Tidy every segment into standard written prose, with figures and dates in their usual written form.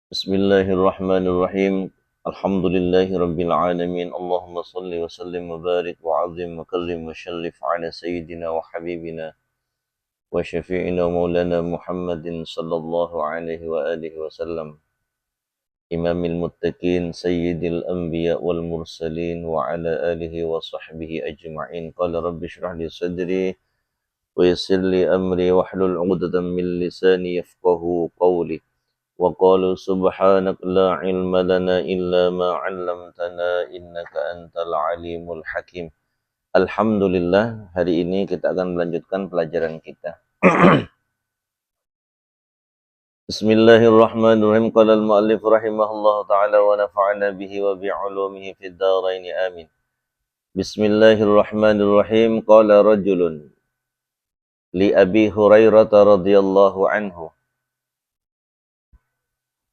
Bismillahirrahmanirrahim. Alhamdulillahi rabbil alamin. Allahumma salli wa sallim wa barik wa azim wa kallim wa syarrif ala sayyidina wa habibina wa syafi'ina maulana Muhammadin sallallahu alaihi wa alihi wa sallam. Imamil muttaqin sayyidil anbiya wal mursalin wa ala alihi wa sahbihi ajma'in. Qala rabbi shrah li sadri wa yassir li amri wahlul 'uqdatam min lisani yafqahu qawli. Wa qalu subhanak la ilma lana illa ma 'allamtana innaka antal alimul hakim. Alhamdulillah, hari ini kita akan melanjutkan pelajaran kita. Bismillahirrahmanirrahim. Qala al-mu'allif rahimahullahu ta'ala wa nafa'ana bihi wa bi'ulumihi fid dharain amin. Bismillahirrahmanirrahim. Qala rajulun li Abi Hurairah radhiyallahu anhu,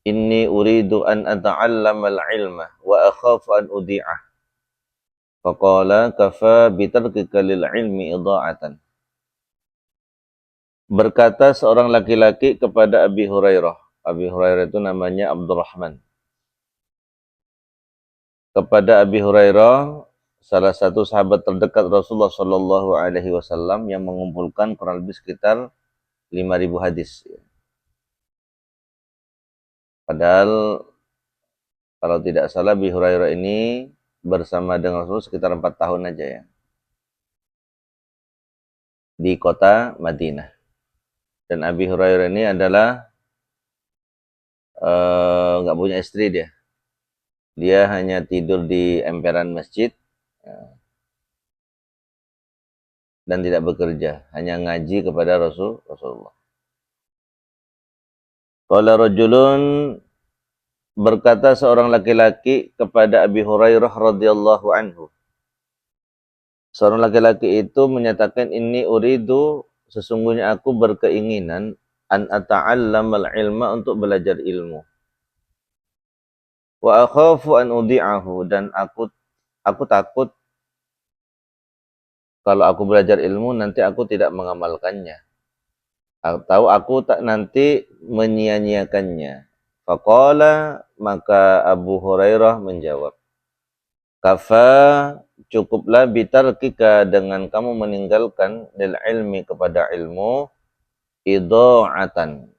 inni uridu an ata'allama al-ilma wa akhafu an udi'ah. Faqala kafa bitarkika lil ilmi idha'atan. Berkata seorang laki-laki kepada Abi Hurairah. Abi Hurairah itu namanya Abdurrahman. Kepada Abi Hurairah, salah satu sahabat terdekat Rasulullah Shallallahu Alaihi Wasallam yang mengumpulkan kurang lebih sekitar 5.000 hadis. Padahal kalau tidak salah Abi Hurairah ini bersama dengan Rasul sekitar 4 tahun aja ya, di kota Madinah. Dan Abi Hurairah ini adalah nggak punya istri dia. Dia hanya tidur di emperan masjid dan tidak bekerja, hanya ngaji kepada Rasulullah. Qala rajulun, berkata seorang laki-laki kepada Abi Hurairah radhiyallahu anhu. Seorang laki-laki itu menyatakan, inni uridu, sesungguhnya aku berkeinginan an ata'allamal ilma, untuk belajar ilmu. Wa akhafu an udi'ahu, dan aku takut kalau aku belajar ilmu nanti aku tidak mengamalkannya, atau aku tak nanti menyia-nyiakannya. Faqala, maka Abu Hurairah menjawab, kafa, cukuplah, bitarkika, dengan kamu meninggalkan, lil ilmi, kepada ilmu, idha'atan,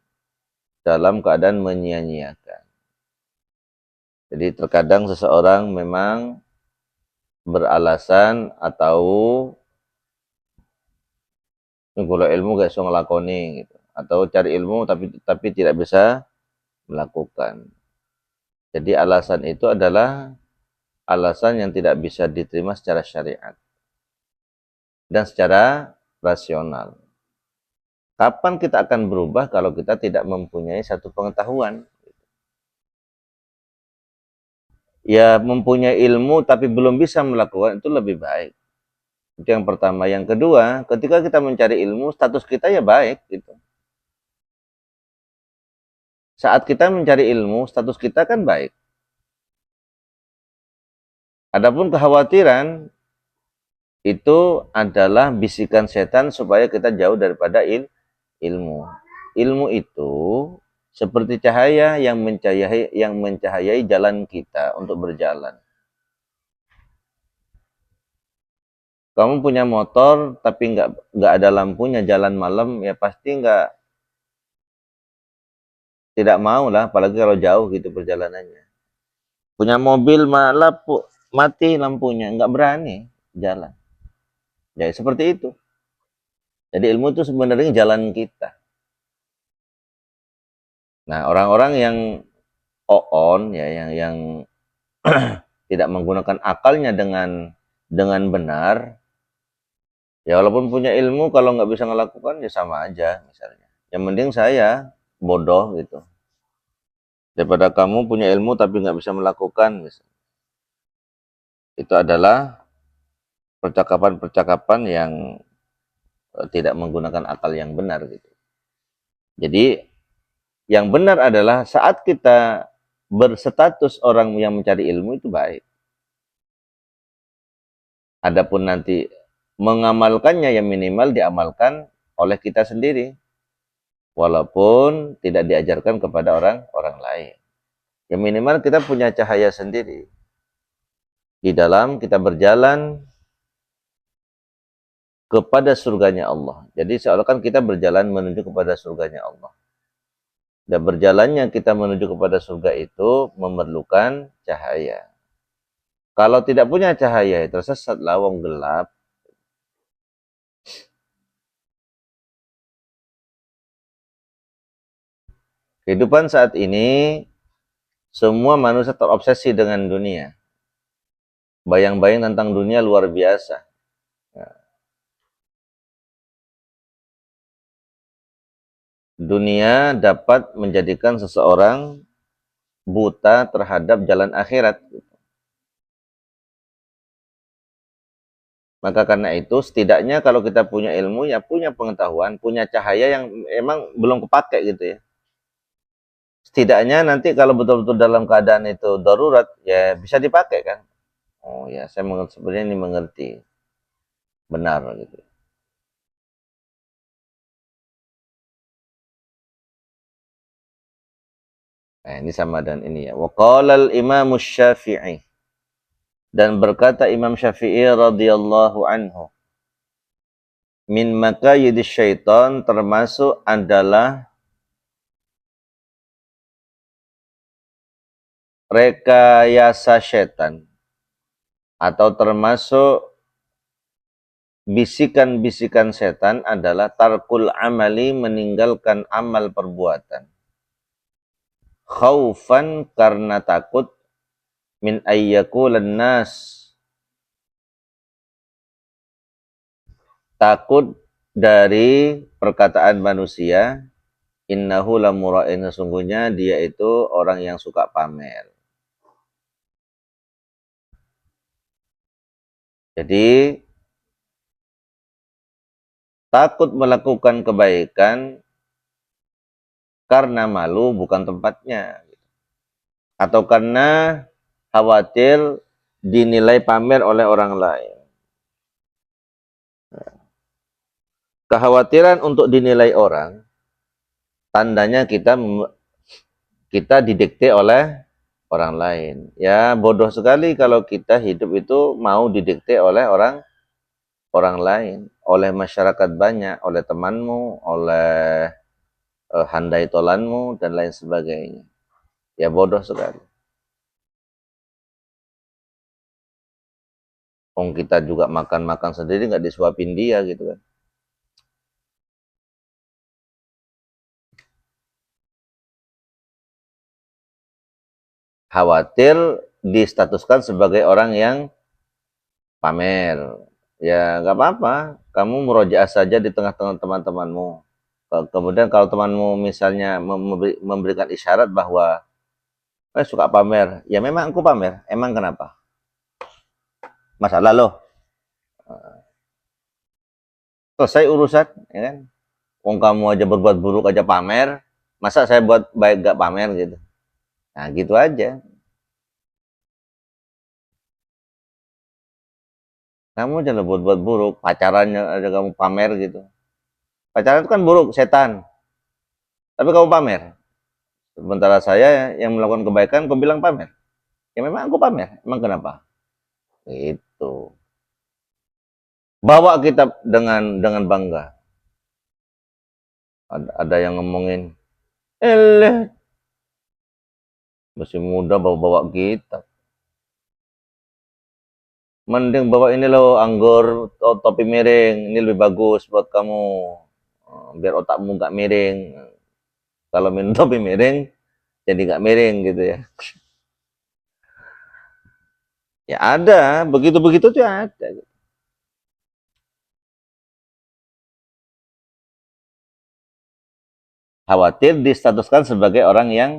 dalam keadaan menyia-nyiakan. Jadi terkadang seseorang memang beralasan atau kalau ilmu gak bisa ngelakoni gitu, atau cari ilmu tapi tidak bisa melakukan. Jadi alasan itu adalah alasan yang tidak bisa diterima secara syariat dan secara rasional. Kapan kita akan berubah kalau kita tidak mempunyai satu pengetahuan? Ya, mempunyai ilmu tapi belum bisa melakukan, itu lebih baik. Itu yang pertama. Yang kedua, ketika kita mencari ilmu, status kita ya baik gitu. Saat kita mencari ilmu, status kita kan baik. Adapun kekhawatiran itu adalah bisikan setan supaya kita jauh daripada ilmu. Ilmu itu seperti cahaya yang mencahayai jalan kita untuk berjalan. Kamu punya motor tapi nggak ada lampunya, jalan malam, ya pasti tidak mau lah, apalagi kalau jauh gitu perjalanannya. Punya mobil malah mati lampunya, nggak berani jalan. Ya seperti itu. Jadi ilmu itu sebenarnya jalan kita. Nah, orang-orang yang on ya, yang tidak menggunakan akalnya dengan benar, ya walaupun punya ilmu, kalau nggak bisa melakukan ya sama aja misalnya. Yang penting saya bodoh gitu, daripada kamu punya ilmu tapi nggak bisa melakukan misalnya. Itu adalah percakapan-percakapan yang tidak menggunakan akal yang benar gitu. Jadi yang benar adalah saat kita berstatus orang yang mencari ilmu itu baik. Adapun nanti mengamalkannya ya minimal diamalkan oleh kita sendiri, walaupun tidak diajarkan kepada orang lain. Ya minimal kita punya cahaya sendiri di dalam kita berjalan kepada surganya Allah. Jadi seolah-olah kita berjalan menuju kepada surganya Allah. Dan berjalannya kita menuju kepada surga itu memerlukan cahaya. Kalau tidak punya cahaya, tersesat lawang gelap. Kehidupan saat ini, semua manusia terobsesi dengan dunia. Bayang-bayang tentang dunia luar biasa. Dunia dapat menjadikan seseorang buta terhadap jalan akhirat. Maka karena itu, setidaknya kalau kita punya ilmu, ya punya pengetahuan, punya cahaya yang emang belum kepake gitu ya. Setidaknya nanti kalau betul-betul dalam keadaan itu darurat, ya bisa dipakai kan. Oh ya, saya sebenarnya ini mengerti. Benar gitu. Nah, ini sama dan ini ya. Wa qala al-Imam Syafi'i, dan berkata Imam Syafi'i radhiyallahu anhu, min makayidis syaitan, termasuk adalah rekayasa setan, atau termasuk bisikan-bisikan setan adalah tarkul amali, meninggalkan amal perbuatan. Khaufan, karena takut, min ayyakulan nas, takut dari perkataan manusia, innahu lamura'in, sesungguhnya dia itu orang yang suka pamer. Jadi takut melakukan kebaikan karena malu bukan tempatnya, atau karena khawatir dinilai pamer oleh orang lain. Kekhawatiran untuk dinilai orang, tandanya kita didikte oleh orang lain. Ya bodoh sekali kalau kita hidup itu mau didikte oleh orang lain, oleh masyarakat banyak, oleh temanmu, oleh handai tolanmu, dan lain sebagainya. Ya bodoh sekali. Kita juga makan-makan sendiri, nggak disuapin dia gitu kan. Khawatir distatuskan sebagai orang yang pamer. Ya nggak apa-apa, kamu murojaah saja di tengah-tengah teman-temanmu. Kemudian kalau temanmu misalnya memberikan isyarat bahwa suka pamer, ya memang aku pamer, emang kenapa? Masalah loh. Selesai urusan, ya kan? Wong kamu aja berbuat buruk aja pamer, masa saya buat baik gak pamer gitu? Nah gitu aja. Kamu jangan buat buruk, pacarannya aja kamu pamer gitu. Pacaran itu kan buruk, setan. Tapi kamu pamer. Sementara saya yang melakukan kebaikan, kau bilang pamer. Ya memang aku pamer. Emang kenapa? Itu. Bawa kita dengan bangga. Ada yang ngomongin, masih muda bawa-bawa kita. Mending bawa ini loh, anggur topi miring. Ini lebih bagus buat kamu. Biar otakmu gak miring. Kalau minum topi miring, jadi gak miring gitu ya. Ya ada, begitu-begitu tuh ada. Khawatir distatuskan sebagai orang yang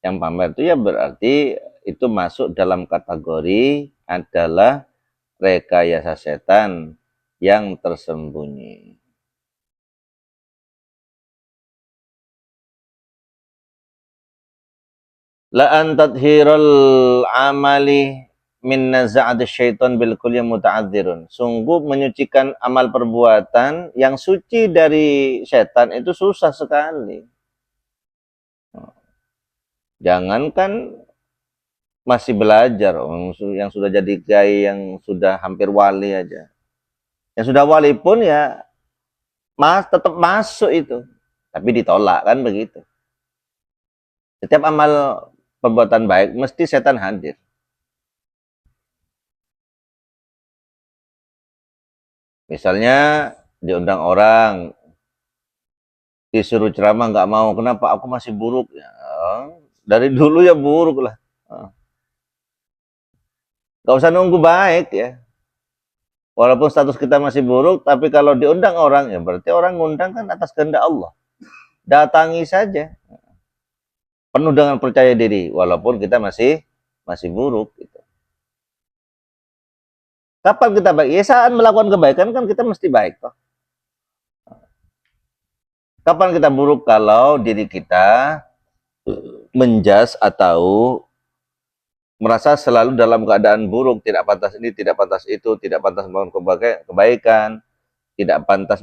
pamer, itu ya berarti itu masuk dalam kategori adalah rekayasa setan yang tersembunyi. La an tadhirul amali, min naza'ati syaitan bil kulli muta'adzirun. Sungguh menyucikan amal perbuatan yang suci dari setan itu susah sekali. Jangankan masih belajar, yang sudah jadi kiai, yang sudah hampir wali aja. Yang sudah wali pun ya tetap masuk itu. Tapi ditolak kan begitu. Setiap amal perbuatan baik mesti setan hadir. Misalnya diundang orang, disuruh ceramah nggak mau, kenapa? Aku masih buruk. Ya, dari dulu ya buruk lah. Nggak usah nunggu baik ya. Walaupun status kita masih buruk, tapi kalau diundang orang, ya berarti orang ngundang kan atas kehendak Allah. Datangi saja. Penuh dengan percaya diri, walaupun kita masih buruk. Gitu. Kapan kita baik? Ya saat melakukan kebaikan kan kita mesti baik. Toh. Kapan kita buruk? Kalau diri kita menjas atau merasa selalu dalam keadaan buruk, tidak pantas ini, tidak pantas itu, tidak pantas melakukan kebaikan, tidak pantas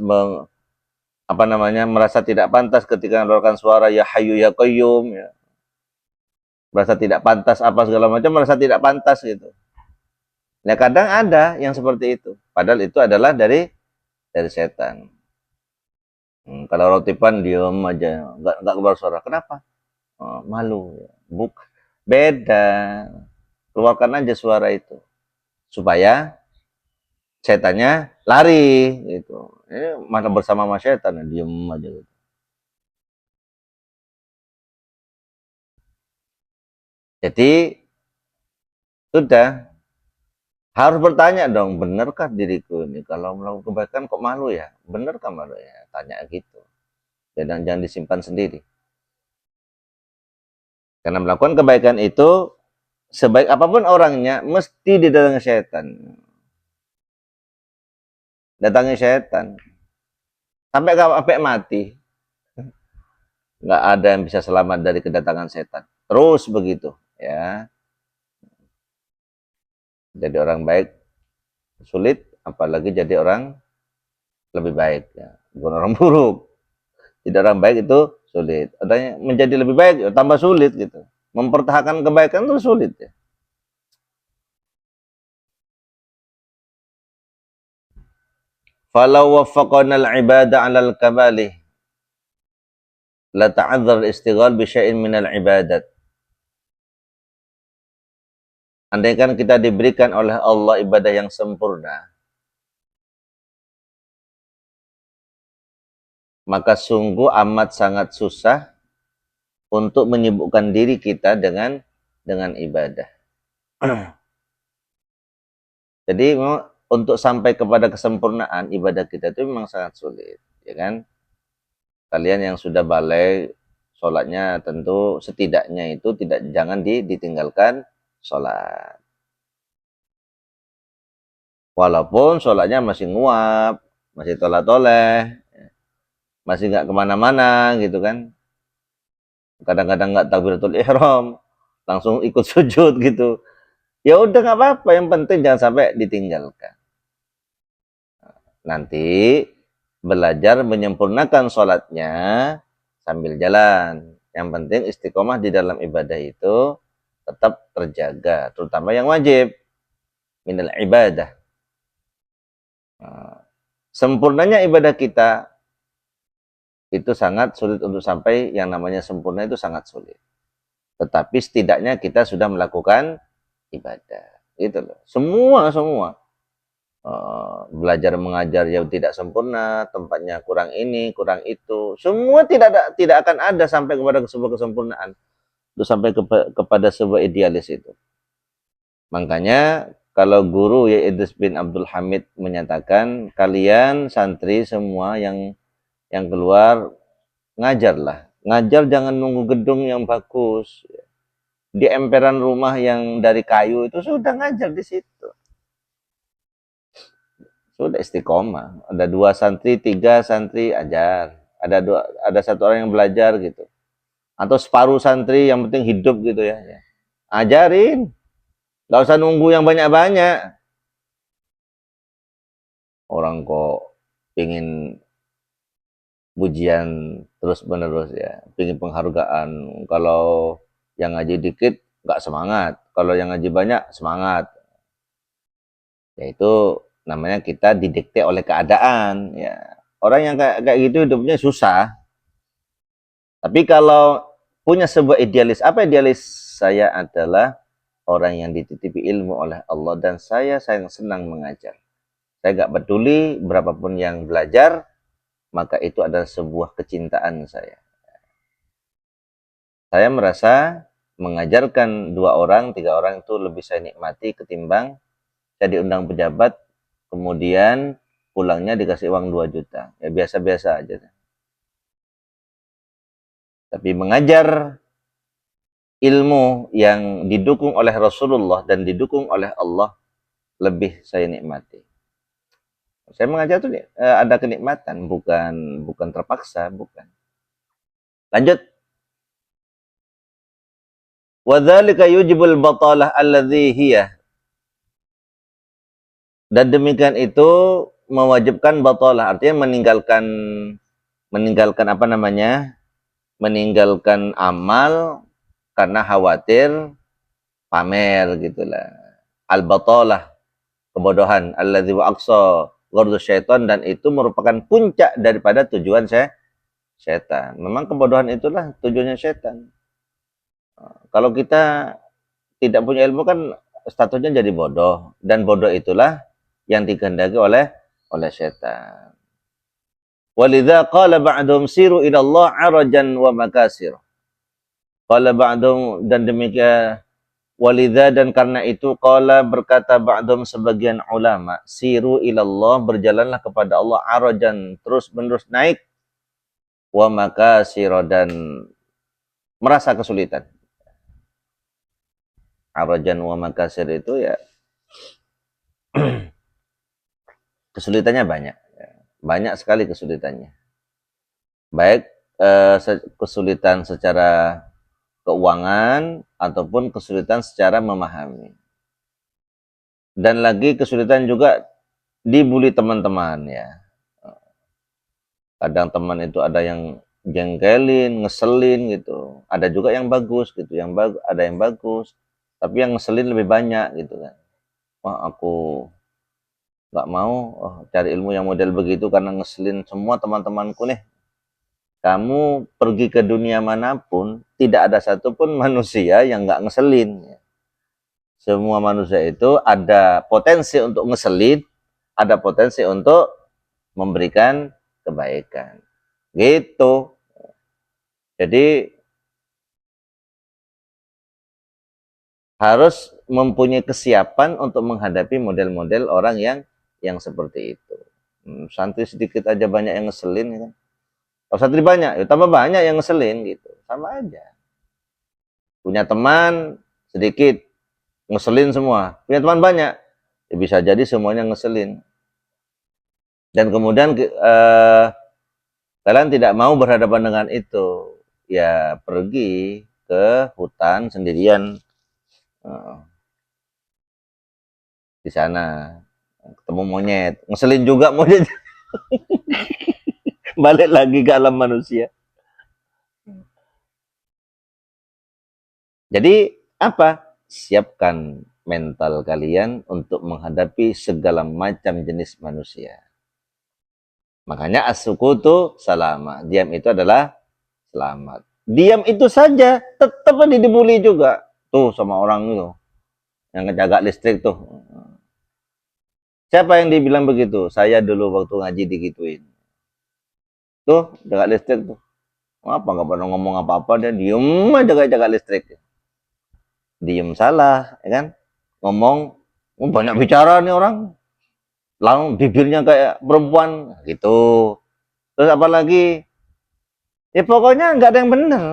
merasa tidak pantas ketika mengeluarkan suara ya Hayyu ya Qayyum, ya. Merasa tidak pantas apa segala macam, merasa tidak pantas gitu. Nah kadang ada yang seperti itu, padahal itu adalah dari setan. Kalau rotipan diem aja, nggak keluar suara. Kenapa? Oh, malu. Buk, beda. Keluarkan aja suara itu supaya setannya lari gitu. Ini mana bersama sama setan, diem aja gitu. Jadi sudah harus bertanya dong, benarkah diriku ini kalau melakukan kebaikan kok malu ya? Benarkah malu ya? Tanya gitu. Dan jangan disimpan sendiri. Karena melakukan kebaikan itu sebaik apapun orangnya mesti didatangi setan. Datangi setan. Sampai mati. Nggak ada yang bisa selamat dari kedatangan setan. Terus begitu, ya. Jadi orang baik sulit, apalagi jadi orang lebih baik, ya. Bukan orang buruk. Jadi orang baik itu sulit. Adanya menjadi lebih baik, ya, tambah sulit gitu. Mempertahankan kebaikan itu sulit, ya. Falau waffaqana al-ibada 'ala al-kamali la ta'adzar istighal bi syai'in min al-ibadat. Andaikan kita diberikan oleh Allah ibadah yang sempurna, maka sungguh amat sangat susah untuk menyibukkan diri kita dengan ibadah. Jadi untuk sampai kepada kesempurnaan ibadah kita itu memang sangat sulit, ya kan? Kalian yang sudah balik sholatnya tentu setidaknya itu jangan ditinggalkan sholat. Walaupun sholatnya masih nguap, masih toleh-toleh, masih nggak kemana-mana gitu kan. Kadang-kadang nggak takbiratul ihram, langsung ikut sujud gitu. Ya udah nggak apa-apa, yang penting jangan sampai ditinggalkan. Nanti belajar menyempurnakan sholatnya sambil jalan. Yang penting istiqomah di dalam ibadah itu tetap terjaga, terutama yang wajib minal ibadah. Sempurnanya ibadah kita itu sangat sulit untuk sampai yang namanya sempurna, itu sangat sulit. Tetapi setidaknya kita sudah melakukan ibadah. Itu loh. Semua belajar mengajar yang tidak sempurna, tempatnya kurang ini, kurang itu. Semua tidak akan ada sampai kepada sebuah kesempurnaan. Itu sampai kepada sebuah idealis itu. Makanya kalau guru ya Idris bin Abdul Hamid menyatakan, kalian santri semua yang keluar ngajarlah. Ngajar jangan nunggu gedung yang bagus. Di emperan rumah yang dari kayu itu sudah ngajar di situ. Sudah istiqomah. Ada 2 santri, 3 santri ajar. Ada 1 orang yang belajar gitu. Atau separuh santri yang penting hidup gitu ya. Ajarin. Nggak usah nunggu yang banyak-banyak. Orang kok ingin pujian terus menerus ya, ingin penghargaan. Kalau yang ngaji dikit nggak semangat, kalau yang ngaji banyak semangat. Ya itu namanya kita didikte oleh keadaan. Ya, orang yang kayak gitu hidupnya susah. Tapi kalau punya sebuah idealis, apa idealis? Saya adalah orang yang dititipi ilmu oleh Allah dan saya senang mengajar. Saya nggak peduli berapapun yang belajar, maka itu adalah sebuah kecintaan saya. Saya merasa mengajarkan 2 orang, 3 orang itu lebih saya nikmati ketimbang saya diundang pejabat, kemudian pulangnya dikasih uang 2 juta. Ya biasa-biasa aja. Tapi mengajar ilmu yang didukung oleh Rasulullah dan didukung oleh Allah lebih saya nikmati. Saya mengajar itu ada kenikmatan, bukan terpaksa, bukan. Lanjut. Wadzalika yujibul batalah alladhi hiya. Dan demikian itu mewajibkan batalah, artinya meninggalkan apa namanya? Meninggalkan amal karena khawatir pamer gitulah. Al-batalah, kebodohan, alladzi wa aqsa ghardus syaitan, dan itu merupakan puncak daripada tujuan setan. Memang kebodohan itulah tujuannya setan. Kalau kita tidak punya ilmu kan statusnya jadi bodoh, dan bodoh itulah yang dikehendaki oleh setan. Walidza qala ba'dhum siru ila Allah arajan wa makasir. Qala ba'dhum, dan demikian walidza, dan karena itu qala berkata ba'dhum sebagian ulama, siru ilallah, berjalanlah kepada Allah, arajan, terus menerus naik, wa makasir, dan merasa kesulitan. Arajan wa makasir itu ya kesulitannya banyak. Banyak sekali kesulitannya. Baik kesulitan secara keuangan ataupun kesulitan secara memahami. Dan lagi kesulitan juga dibully teman-teman ya. Kadang teman itu ada yang jengkelin, ngeselin gitu. Ada juga yang bagus gitu, ada yang bagus, tapi yang ngeselin lebih banyak gitu kan. Wah, aku nggak mau cari ilmu yang model begitu karena ngeselin semua teman-temanku nih. Kamu pergi ke dunia manapun, tidak ada satupun manusia yang nggak ngeselin. Semua manusia itu ada potensi untuk ngeselin, ada potensi untuk memberikan kebaikan. Gitu. Jadi harus mempunyai kesiapan untuk menghadapi model-model orang yang seperti itu. Santri sedikit aja banyak yang ngeselin kan. Kalau santri banyak, ya tambah banyak yang ngeselin gitu. Sama aja. Punya teman sedikit, ngeselin semua. Punya teman banyak, ya bisa jadi semuanya ngeselin. Dan kemudian kalian tidak mau berhadapan dengan itu, ya pergi ke hutan sendirian. Di sana ketemu monyet, ngeselin juga monyet. Balik lagi ke alam manusia. Jadi apa? Siapkan mental kalian untuk menghadapi segala macam jenis manusia. Makanya as-sukutu salama. Diam itu adalah selamat. Diam itu saja tetap dibully juga. Tuh sama orang itu yang ngejaga listrik tuh. Siapa yang dibilang begitu? Saya dulu waktu ngaji digituin. Tuh jaga listrik tuh. Apa nggak pernah ngomong apa-apa, dia diem aja jaga listrik. Diem salah, ya kan? Ngomong, banyak bicara nih orang. Langsung bibirnya kayak perempuan gitu. Terus apalagi? Ya pokoknya nggak ada yang benar.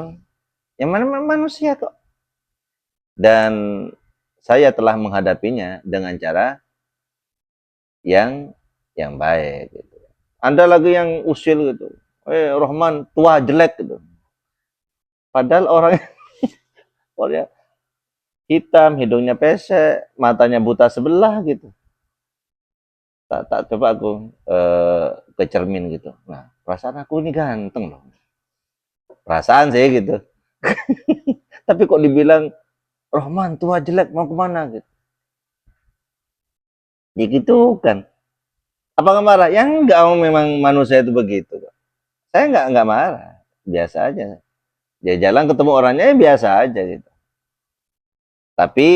Yang mana manusia kok. Dan saya telah menghadapinya dengan cara yang baik gitu. Ada lagi yang usil gitu. Rohman tua jelek gitu. Padahal orang hitam, hidungnya pesek, matanya buta sebelah gitu. Tak coba aku ke cermin gitu. Nah, perasaan aku ini ganteng loh. Perasaan sih gitu. Tapi kok dibilang Rohman tua jelek mau kemana gitu. Ya gitu kan. Apakah marah? Ya enggak, memang manusia itu begitu. Saya enggak marah. Biasa aja. Dia jalan ketemu orangnya ya biasa aja gitu. Tapi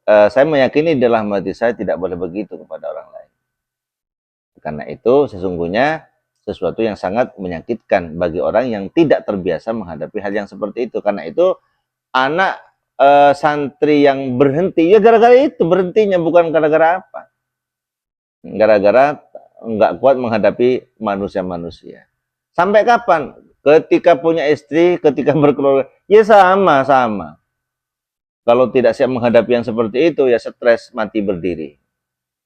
saya meyakini dalam hati saya tidak boleh begitu kepada orang lain. Karena itu sesungguhnya sesuatu yang sangat menyakitkan bagi orang yang tidak terbiasa menghadapi hal yang seperti itu. Karena itu anak santri yang berhenti ya gara-gara itu berhentinya, bukan gara-gara apa. Gara-gara nggak kuat menghadapi manusia-manusia. Sampai kapan? Ketika punya istri, ketika berkeluarga, ya sama. Kalau tidak siap menghadapi yang seperti itu, ya stres, mati berdiri.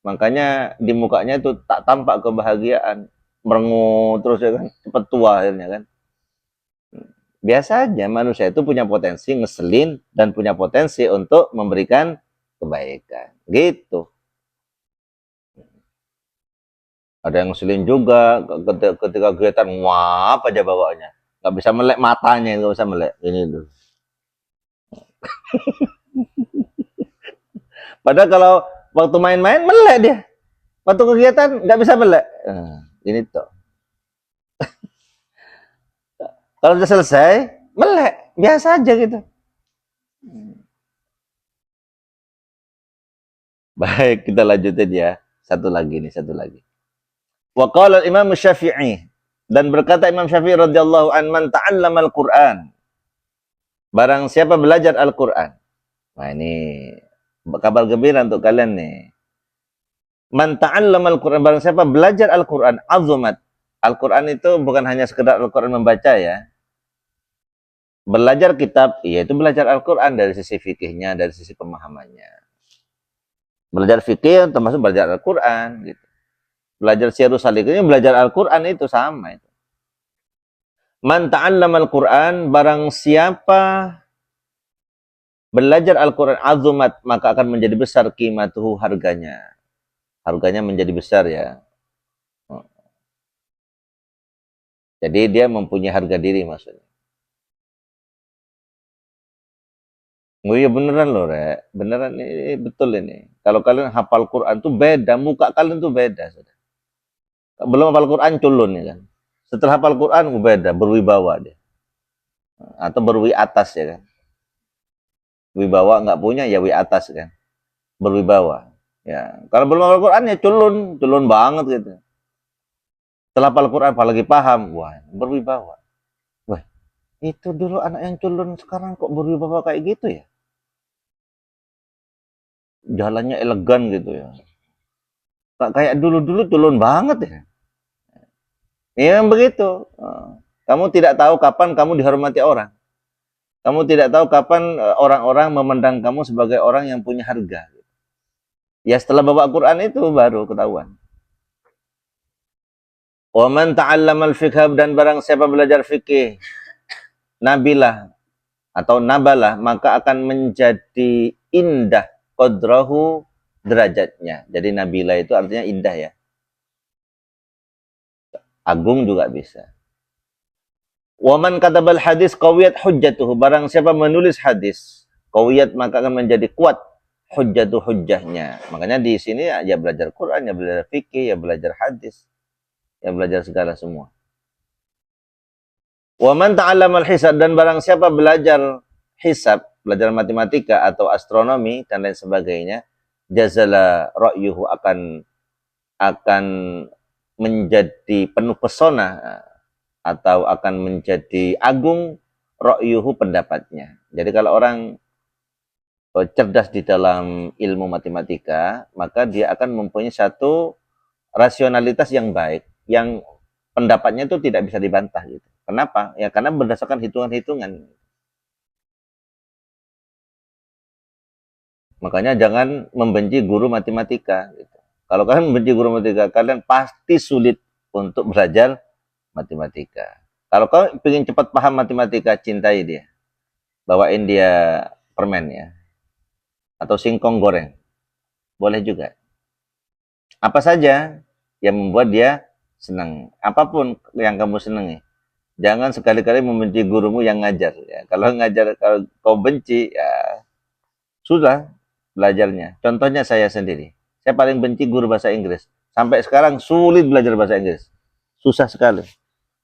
Makanya di mukanya itu tak tampak kebahagiaan, merengut terus ya kan, cepat tua akhirnya kan. Biasa aja, manusia itu punya potensi ngeselin dan punya potensi untuk memberikan kebaikan. Gitu. Ada yang ngeselin juga ketika kegiatan ngap aja bawaannya. Nggak bisa melek matanya, nggak bisa melek. Ini tuh. Padahal kalau waktu main-main melek dia. Waktu kegiatan nggak bisa melek. Ini tuh. Kalau udah selesai, melek. Biasa aja gitu. Baik, kita lanjutin ya. Satu lagi nih, satu lagi. Wa qala Imam Syafi'i, dan berkata Imam Syafi'i radhiyallahu an, man ta'allama al-Qur'an. Barang siapa belajar Al-Qur'an. Nah, ini kabar gembira untuk kalian nih. Man ta'allama al-Qur'an, barang siapa belajar Al-Qur'an, azumat. Al-Qur'an itu bukan hanya sekedar Al-Qur'an membaca ya. Belajar kitab, yaitu belajar Al-Qur'an dari sisi fikihnya, dari sisi pemahamannya. Belajar fikih termasuk belajar Al-Qur'an gitu. Belajar Syiarus Saliknya belajar Al-Qur'an itu sama itu. Man ta'allama al-Qur'an, barang siapa belajar Al-Qur'an, azumat, maka akan menjadi besar qimatuhu, harganya. Harganya menjadi besar ya. Jadi dia mempunyai harga diri maksudnya. Oh iya beneran loh, Rek. Beneran ini betul ini. Kalau kalian hafal Quran tuh beda, muka kalian tuh beda. Belum hafal Quran culun ya kan. Setelah hafal Quran beda, berwibawa dia. Atau berwi atas ya kan. Wibawa nggak punya ya wi atas kan. Berwibawa. Ya, kalau belum hafal Quran ya culun banget gitu. Setelah hafal Quran apalagi paham, wah, berwibawa. Wah, itu dulu anak yang culun sekarang kok berwibawa kayak gitu ya. Jalannya elegan gitu ya. Kayak dulu-dulu culun banget ya. Ya begitu. Kamu tidak tahu kapan kamu dihormati orang. Kamu tidak tahu kapan orang-orang memandang kamu sebagai orang yang punya harga. Ya setelah bawa Quran itu baru ketahuan. Wa man ta'allama al-fiqh, dan barang siapa belajar fikih, nabilah atau nabalah, maka akan menjadi indah qadrahu, derajatnya. Jadi nabilah itu artinya indah ya. Agung juga bisa. Waman katabal hadis qawiyat hujjatuhu, barang siapa menulis hadis qawiyat, maka akan menjadi kuat hujjatu, hujjahnya. Makanya di sini ya belajar Quran, ya belajar fikih, ya belajar hadis, ya belajar segala semua. Waman ta'allamal hisab, dan barang siapa belajar hisab, belajar matematika atau astronomi dan lain sebagainya, jazala ra'yuhu, akan menjadi penuh pesona atau akan menjadi agung ra'yuhu, pendapatnya. Jadi kalau orang cerdas di dalam ilmu matematika, maka dia akan mempunyai satu rasionalitas yang baik, yang pendapatnya itu tidak bisa dibantah gitu. Kenapa? Ya karena berdasarkan hitungan-hitungan. Makanya jangan membenci guru matematika gitu. Kalau kalian membenci guru matematika, kalian pasti sulit untuk belajar matematika. Kalau kau ingin cepat paham matematika, cintai dia. Bawain dia permen ya. atau singkong goreng. Boleh juga. Apa saja yang membuat dia senang. Apapun yang kamu senangi. Jangan sekali-kali membenci gurumu yang ngajar. Ya. Kalau ngajar, kalau kau benci, ya sudah belajarnya. Contohnya saya sendiri. Saya paling benci guru bahasa Inggris. Sampai sekarang sulit belajar bahasa Inggris. Susah sekali.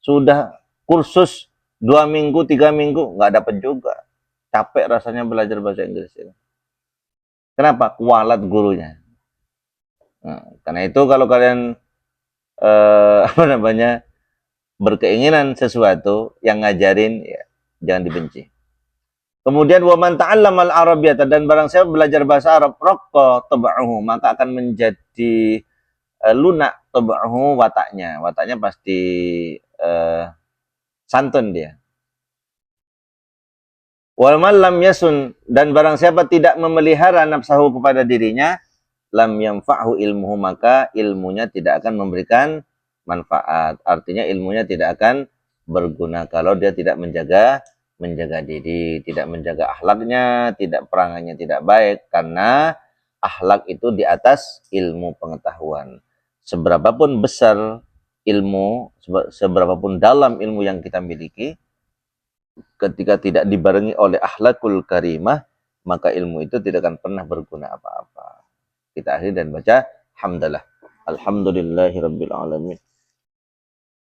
Sudah kursus 2 minggu, 3 minggu, nggak dapat juga. Capek rasanya belajar bahasa Inggris. Kenapa? Kualat gurunya. Nah, karena itu kalau kalian apa namanya berkeinginan sesuatu yang ngajarin, ya, jangan dibenci. Kemudian waman ta'allamal arabiyyata, dan barang siapa belajar bahasa Arab, raqqa tab'uhu, maka akan menjadi lunak tab'uhu, wataknya. Wataknya pasti santun dia. Wal man lam yasun, dan barang siapa tidak memelihara nafsahu kepada dirinya, lam yanfa'hu ilmuhu, maka ilmunya tidak akan memberikan manfaat. Artinya ilmunya tidak akan berguna kalau dia tidak menjaga diri, tidak menjaga akhlaknya, tidak perangannya tidak baik, karena akhlak itu di atas ilmu pengetahuan. Seberapapun besar ilmu, seberapapun dalam ilmu yang kita miliki, ketika tidak dibarengi oleh akhlakul karimah, maka ilmu itu tidak akan pernah berguna apa-apa. Kita akhiri dan baca hamdalah. Alhamdulillahirabbil alamin.